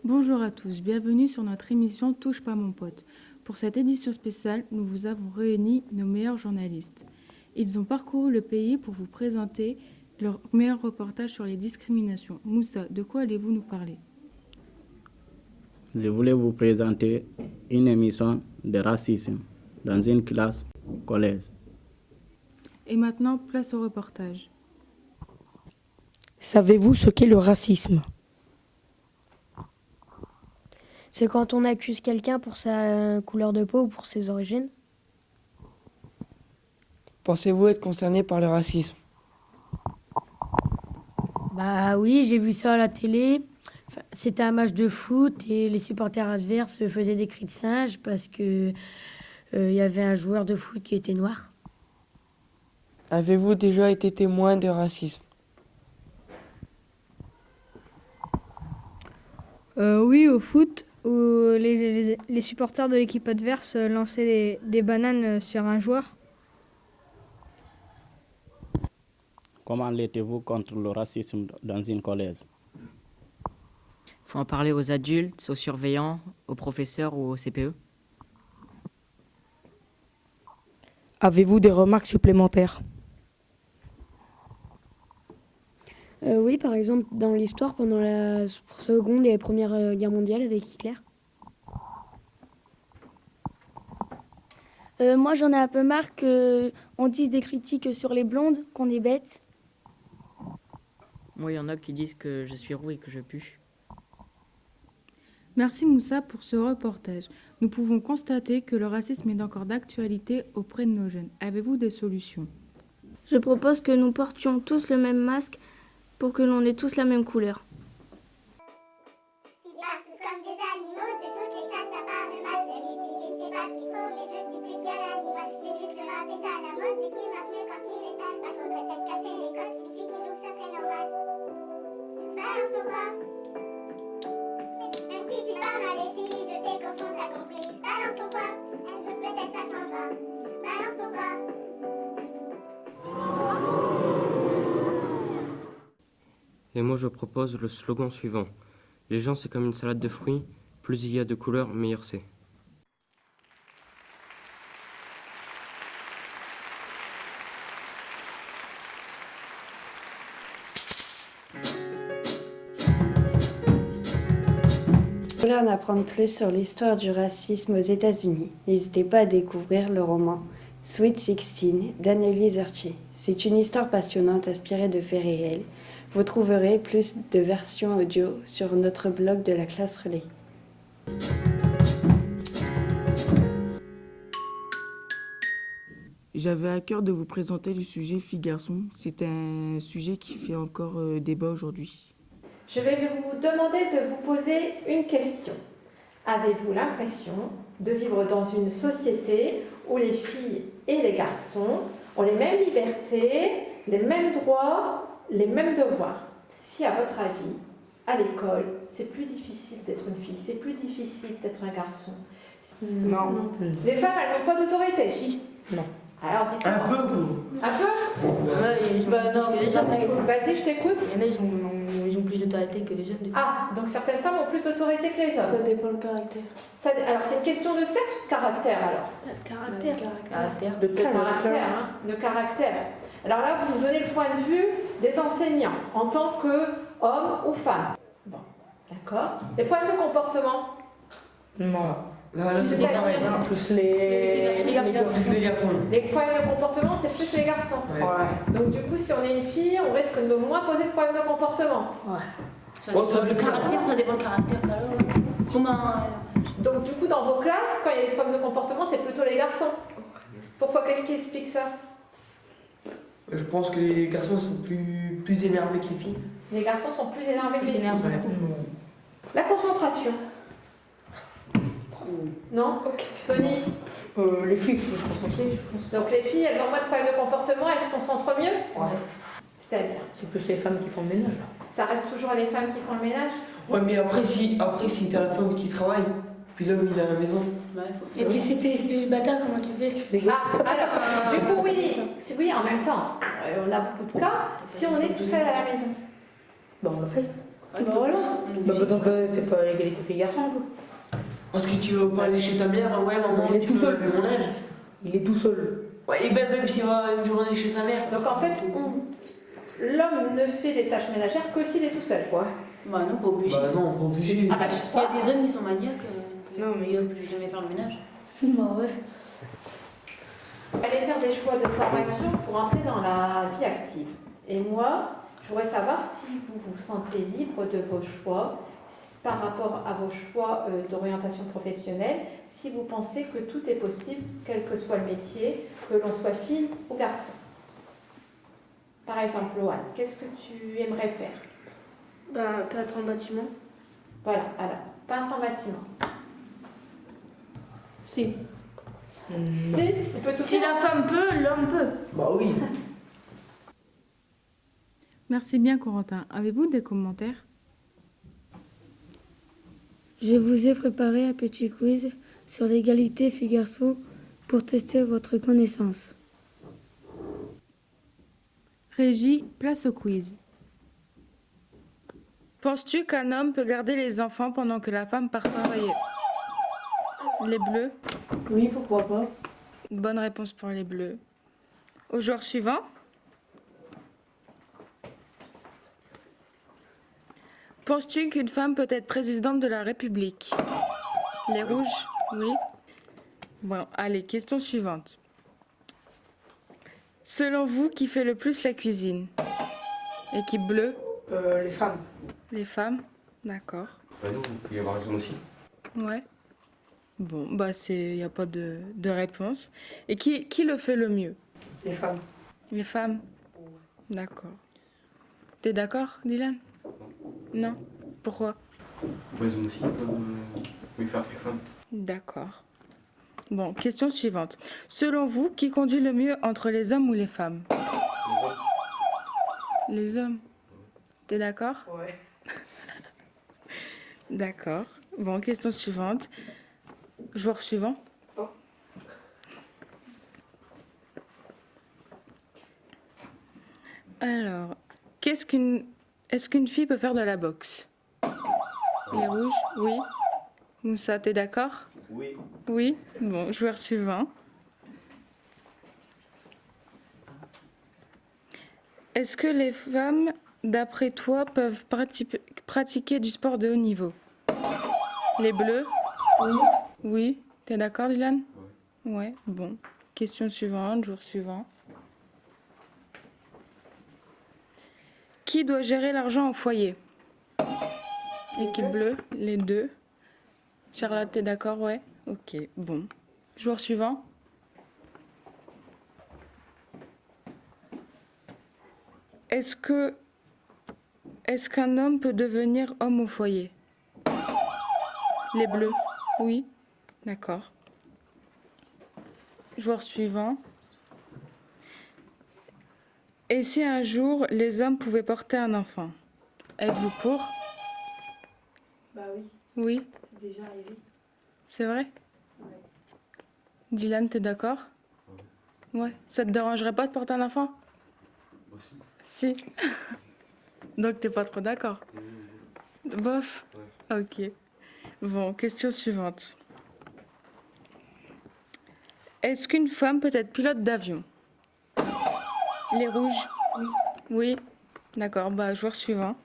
Bonjour à tous, bienvenue sur notre émission Touche pas mon pote. Pour cette édition spéciale, nous vous avons réuni nos meilleurs journalistes. Ils ont parcouru le pays pour vous présenter leur meilleur reportage sur les discriminations. Moussa, de quoi allez-vous nous parler? Je voulais vous présenter une émission de racisme dans une classe collège. Et maintenant, place au reportage. Savez-vous ce qu'est le racisme ? C'est quand on accuse quelqu'un pour sa couleur de peau ou pour ses origines. Pensez-vous être concerné par le racisme ? Bah oui, j'ai vu ça à la télé. Enfin, c'était un match de foot et les supporters adverses faisaient des cris de singe parce que y avait un joueur de foot qui était noir. Avez-vous déjà été témoin de racisme ? Oui, au foot, où les supporters de l'équipe adverse lançaient des bananes sur un joueur. Comment luttez-vous contre le racisme dans une collège? Il faut en parler aux adultes, aux surveillants, aux professeurs ou au CPE. Avez-vous des remarques supplémentaires ? Oui, par exemple, dans l'histoire, pendant la Seconde et la Première Guerre mondiale avec Hitler. Moi, j'en ai un peu marre qu'on dise des critiques sur les blondes, qu'on est bêtes. Moi, il y en a qui disent que je suis roux et que je pue. Merci Moussa pour ce reportage. Nous pouvons constater que le racisme est encore d'actualité auprès de nos jeunes. Avez-vous des solutions? Je propose que nous portions tous le même masque pour que l'on ait tous la même couleur. Ils parlent tous comme des animaux, de toutes les chattes ça parle mal. 2018, je sais pas ce qu'il faut, mais je suis plus qu'un animal. J'ai vu que le rap est à la mode, mais qu'il marche mieux quand il est sale. Bah faudrait peut-être casser l'école, une fille qui nous ça serait normal. Balance ton bras. Même si tu parles mal les filles, je sais qu'au fond t'as compris. Balance ton poids, un jour peut-être ça changera. Balance ton bras. Et moi je propose le slogan suivant. Les gens c'est comme une salade de fruits, plus il y a de couleurs, meilleur c'est. Vous voulez en apprendre plus sur l'histoire du racisme aux États-Unis, n'hésitez pas à découvrir le roman Sweet Sixteen d'Annelise Archie. C'est une histoire passionnante inspirée de faits réels. Vous trouverez plus de versions audio sur notre blog de la classe relais. J'avais à cœur de vous présenter le sujet filles-garçons. C'est un sujet qui fait encore débat aujourd'hui. Je vais vous demander de vous poser une question. Avez-vous l'impression de vivre dans une société où les filles et les garçons ont les mêmes libertés, les mêmes droits, les mêmes devoirs? Si à votre avis, à l'école, c'est plus difficile d'être une fille, c'est plus difficile d'être un garçon. Non. Les femmes, elles n'ont pas d'autorité? Si. Non. Alors dites-moi. Un peu. Un peu? Non, c'est ça. Vas-y, je t'écoute. Il y en a, ils ont plus d'autorité que les hommes. Ah, donc certaines femmes ont plus d'autorité que les hommes. Ça dépend du caractère. Alors c'est une question de sexe ou de caractère alors? Caractère. De caractère, hein, de caractère. Alors là, vous me donnez le point de vue des enseignants en tant qu'hommes ou femmes. Bon, d'accord. Les problèmes de comportement? Non. Plus les garçons. Les problèmes de comportement, c'est plus les garçons. Ouais. Donc du coup, si on est une fille, on risque de moins poser de problèmes de comportement. Ouais. Le caractère, ça dépend du caractère. Donc du coup, dans vos classes, quand il y a des problèmes de comportement, c'est plutôt les garçons. Pourquoi? Qu'est-ce qui explique ça? Je pense que les garçons sont plus énervés que les filles. Les garçons sont plus énervés que les filles. La concentration. Non? Ok. Tony? Les filles sont concentrées, je pense. Donc les filles, elles ont moins de problèmes de comportement, elles se concentrent mieux? Ouais. C'est-à-dire? C'est plus les femmes qui font le ménage. Ça reste toujours les femmes qui font le ménage? Ouais, mais après si t'as la femme qui travaille, puis l'homme il est à la maison. Ouais, et puis si t'es célibataire, comment tu fais? Ah, alors, du coup, oui, en même temps, on a beaucoup de cas, si on est tout seul à la maison. Bah on le fait. Bah voilà. Donc c'est pas l'égalité filles-garçons, quoi. Parce que tu veux pas aller chez ta mère, ouais maman, Il est tout seul. mon âge. Il est tout seul. Ouais, et même s'il va une journée chez sa mère. Donc en fait, l'homme ne fait les tâches ménagères que s'il est tout seul, quoi. Bah non, pas obligé. Bah non, pas obligé. Ah bah, Il y a des hommes qui sont maniaques. Non, mais ils veulent plus jamais faire le ménage. Bah ouais. allez faire des choix de formation pour entrer dans la vie active. Et moi, je voudrais savoir si vous vous sentez libre de vos choix par rapport à vos choix d'orientation professionnelle, si vous pensez que tout est possible, quel que soit le métier, que l'on soit fille ou garçon. Par exemple, Loane, qu'est-ce que tu aimerais faire? Bah, peintre en bâtiment. Voilà, alors, peintre en bâtiment. Si. Si, il peut tout Si faire. la femme peut, l'homme peut. Bah oui. Merci bien, Corentin. Avez-vous des commentaires? Je vous ai préparé un petit quiz sur l'égalité filles-garçons pour tester votre connaissance. Régie, place au quiz. Penses-tu qu'un homme peut garder les enfants pendant que la femme part travailler? Les bleus. Oui, pourquoi pas. Bonne réponse pour les bleus. Au joueur suivant. Penses-tu qu'une femme peut être présidente de la République? Les rouges, oui. Bon, allez, question suivante. Selon vous, qui fait le plus la cuisine? Équipe bleue? Les femmes. Les femmes? D'accord. Bah non, vous pouvez avoir raison aussi. Ouais. Bon, bah il n'y a pas de réponse. Et qui le fait le mieux? Les femmes. Les femmes? D'accord. T'es d'accord, Dylan? Non? Pourquoi? Raison aussi, oui, faire les femmes. D'accord. Bon, question suivante. Selon vous, qui conduit le mieux entre les hommes ou les femmes? Les hommes. Les hommes. T'es d'accord? Ouais. D'accord. Bon, question suivante. Joueur suivant. Oh. Alors, est-ce qu'une fille peut faire de la boxe? Les rouges? Oui. Moussa, t'es d'accord? Oui. Oui. Bon, joueur suivant. Est-ce que les femmes, d'après toi, peuvent pratiquer du sport de haut niveau? Les bleus? Oui. Oui. T'es d'accord, Dylan? Ouais. Bon. Question suivante, jour suivant. Qui doit gérer l'argent au foyer? Équipe bleue, les deux. Charlotte, t'es d'accord? Ouais. Ok, bon. Joueur suivant. Est-ce qu'un homme peut devenir homme au foyer? Les bleus. Oui. D'accord. Joueur suivant. Et si un jour les hommes pouvaient porter un enfant? Êtes-vous pour? Bah oui, Oui. c'est déjà arrivé. C'est vrai? Ouais. Dylan, t'es d'accord? Ouais. Ça te dérangerait pas de porter un enfant? Aussi. Si. Donc t'es pas trop d'accord? Bof? Ouais. Ok. Bon, question suivante. Est-ce qu'une femme peut être pilote d'avion? Les rouges? Oui. Oui. D'accord, bah joueur suivant.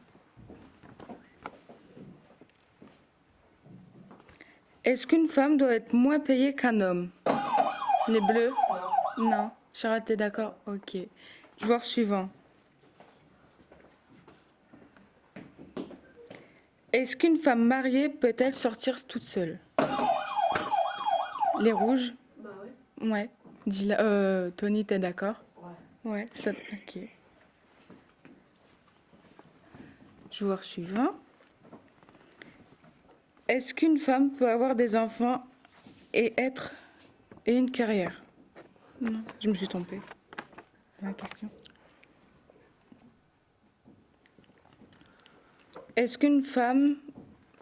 Est-ce qu'une femme doit être moins payée qu'un homme? Les bleus? Non. Charlotte, t'es d'accord? Ok. Joueur suivant. Est-ce qu'une femme mariée peut-elle sortir toute seule? Les rouges? Bah ouais. Ouais. Tony, t'es d'accord? Ouais. Ouais, ça... Ok. Joueur suivant. Est-ce qu'une femme peut avoir des enfants et une carrière? Non, je me suis trompée. La question. Est-ce qu'une femme,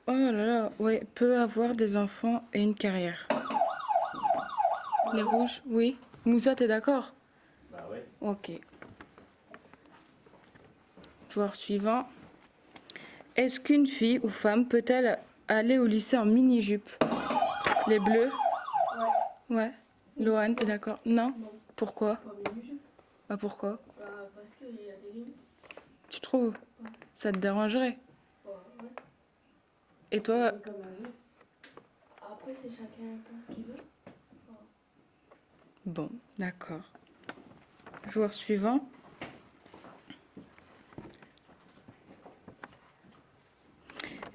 oh là là, ouais, peut avoir des enfants et une carrière? Les rouges, oui. Moussa, t'es d'accord? Bah ouais. Ok. Joueur suivant. Est-ce qu'une fille ou femme peut-elle aller au lycée en mini-jupe? Les bleus? Ouais. Loane, t'es d'accord? Non. Pourquoi? Bah pourquoi? Parce qu'il y a des limites. Tu trouves? Ça te dérangerait? Et toi? Après, c'est chacun pense ce qu'il veut. Bon, d'accord. Joueur suivant.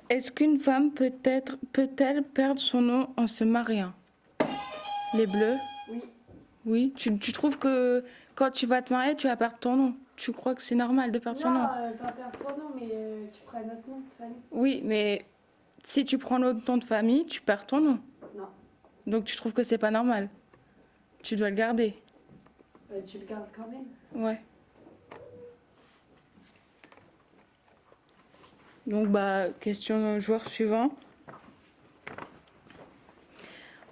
Est-ce qu'une femme peut-elle perdre son nom en se mariant? Les bleus? Oui. Oui. Tu trouves que quand tu vas te marier, tu vas perdre ton nom? Tu crois que c'est normal de perdre son nom? Pas perdre ton nom, mais tu prends un autre nom de famille. Oui, mais si tu prends l'autre nom de famille, tu perds ton nom. Non. Donc tu trouves que c'est pas normal? Tu dois le garder. Tu le gardes quand même. Ouais. Donc, question joueur suivant.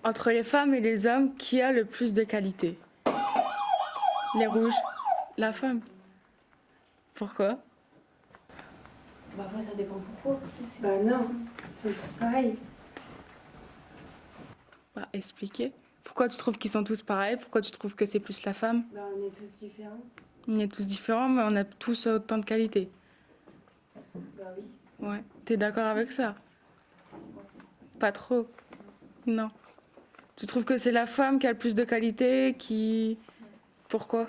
Entre les femmes et les hommes, qui a le plus de qualité? Les rouges? La femme? Pourquoi? Après, ça dépend pourquoi. Non, ils sont tous pareils. Expliquez. Pourquoi tu trouves qu'ils sont tous pareils? Pourquoi tu trouves que c'est plus la femme? On est tous différents. On est tous différents, mais on a tous autant de qualité. Oui. Ouais. T'es d'accord avec ça? Pas trop? Non. Tu trouves que c'est la femme qui a le plus de qualité, qui... Pourquoi?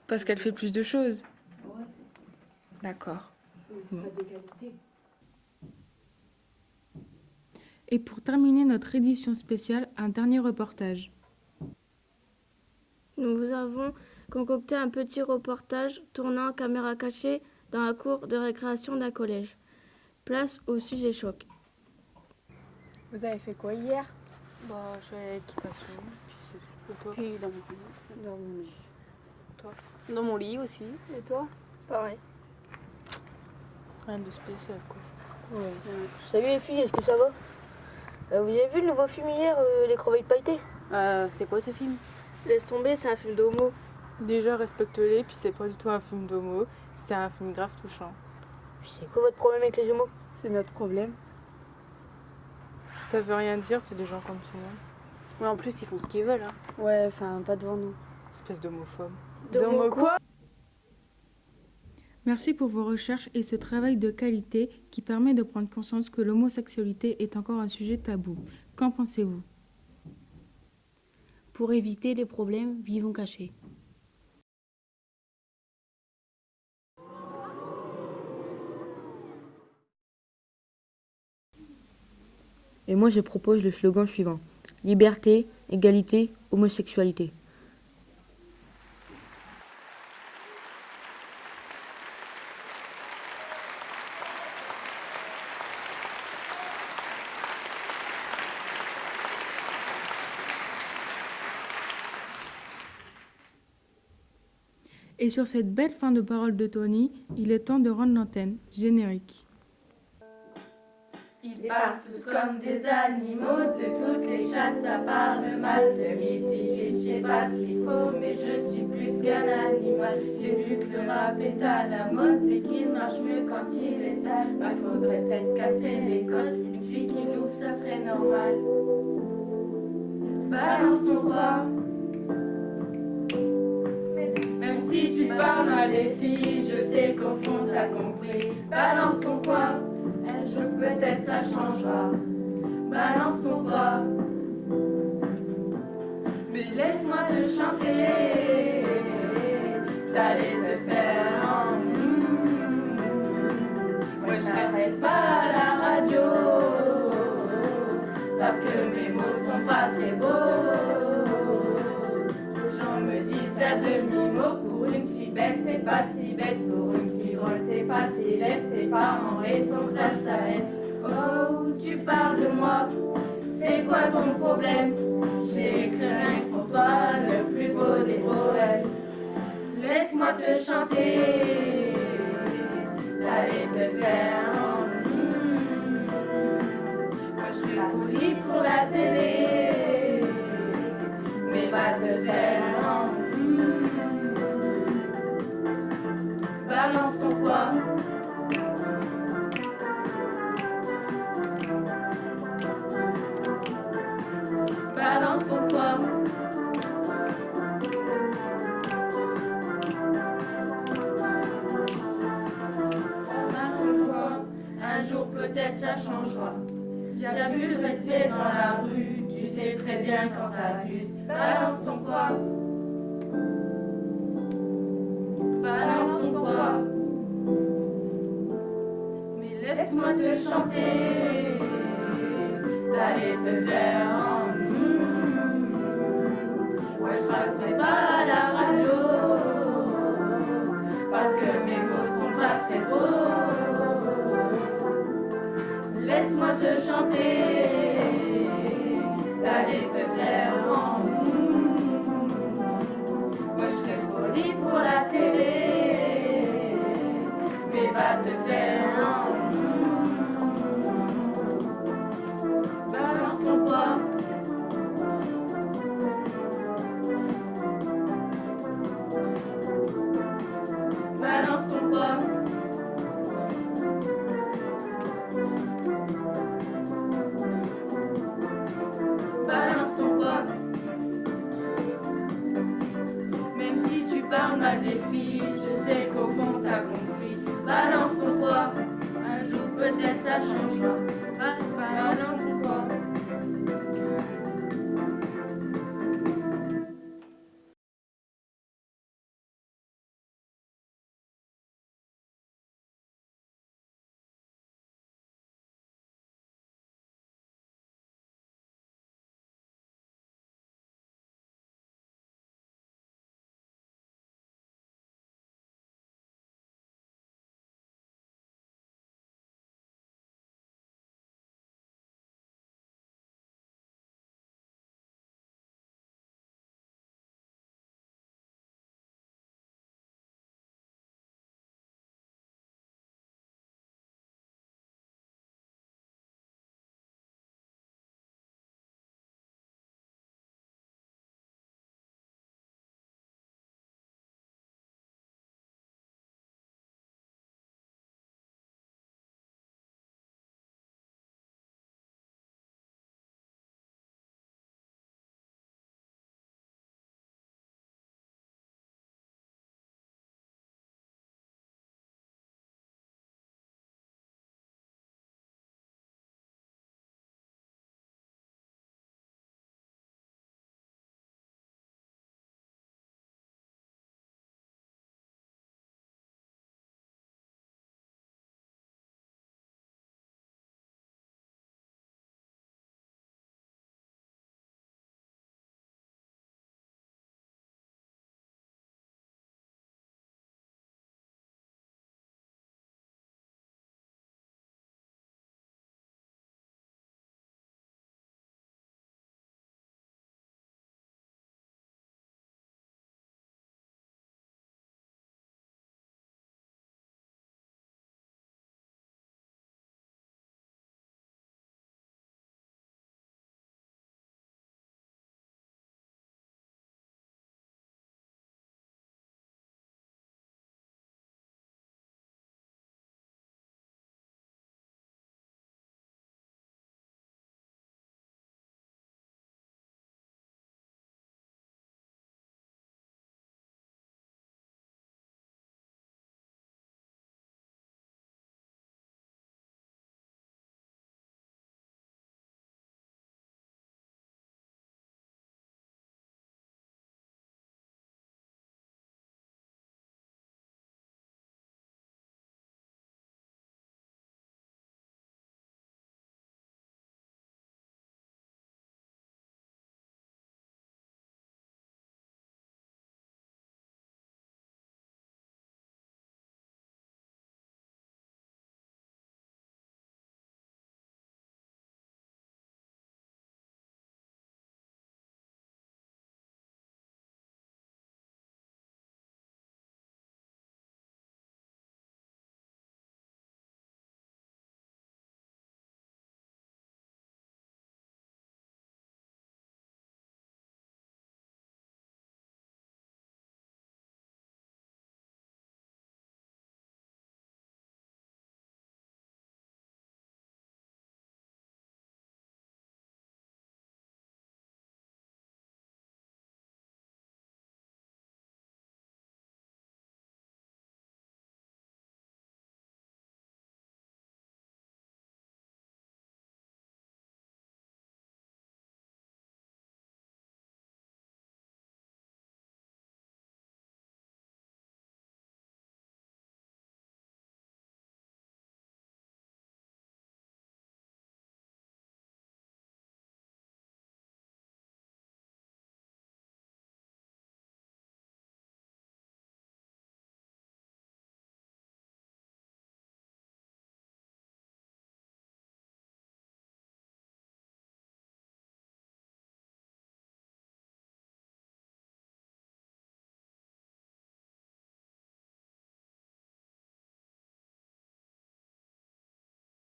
Parce qu'elle fait plus de choses? Ouais. D'accord. C'est pas de qualité. Et pour terminer notre édition spéciale, un dernier reportage. Nous vous avons concocté un petit reportage tournant en caméra cachée dans la cour de récréation d'un collège. Place au sujet choc. Vous avez fait quoi hier? Je suis à l'équitation, puis c'est tout. Et toi? Puis dans mon lit. Toi? Dans mon lit aussi. Et toi? Pareil. Rien de spécial, quoi. Ouais. Salut les filles, est-ce que ça va? Vous avez vu le nouveau film hier, Les Creveilles Pailletées? C'est quoi ce film? Laisse tomber, c'est un film d'homo. Déjà, respecte-les, puis c'est pas du tout un film d'homo, c'est un film grave touchant. C'est quoi votre problème avec les homos? C'est notre problème. Ça veut rien dire, c'est des gens comme tout le monde. Ouais, en plus, ils font ce qu'ils veulent. Hein. Ouais, enfin, pas devant nous. Espèce d'homophobe. D'homo quoi? Merci pour vos recherches et ce travail de qualité qui permet de prendre conscience que l'homosexualité est encore un sujet tabou. Qu'en pensez-vous? Pour éviter les problèmes, vivons cachés. Et moi, je propose le slogan suivant. Liberté, égalité, homosexualité. Et sur cette belle fin de parole de Tony, il est temps de rendre l'antenne. Générique. Ils parlent tous comme des animaux, de toutes les chattes ça parle mal. 2018, je sais pas ce qu'il faut, mais je suis plus qu'un animal. J'ai vu que le rap est à la mode et qu'il marche mieux quand il est sale. Faudrait peut-être casser l'école, une fille qui l'ouvre, ça serait normal. Balance ton quoi. Même si tu parles mal des filles, je sais qu'au fond t'as compris. Balance ton quoi. Un jour peut-être ça changera. Balance ton quoi. Mais laisse-moi te chanter. T'allais te faire en ouais, je m'arrête pas à la radio. Parce que mes mots sont pas très beaux. Les gens me disent à demi-mot. Pour une fille bête, t'es pas si bête. Pour une fille drôle, t'es pas si laide. Tes parents et ton frère, ça aide. Oh, tu parles de moi. C'est quoi ton problème? J'ai écrit rien que pour toi, le plus beau des poèmes. Laisse-moi te chanter. T'allais te faire en moi je serai poli pour la télé. Mais va te faire en balance ton poids. Balance ton poids. Balance-toi, un jour peut-être ça changera. Y a plus de respect dans la rue, tu sais très bien quand t'abuses. Balance ton poids. Balance ton poids. Mais laisse-moi te chanter, d'aller te faire en ouais, je passerai pas à la radio, parce que mes mots sont pas très beaux. Laisse-moi te chanter, d'aller te faire en moi je serais folie pour la télé, mais va te faire en balance ton poids. Balance ton poids. Balance ton poids. Même si tu parles mal des filles, je sais qu'au fond t'as compris. Balance ton poids. Un jour peut-être ça changera.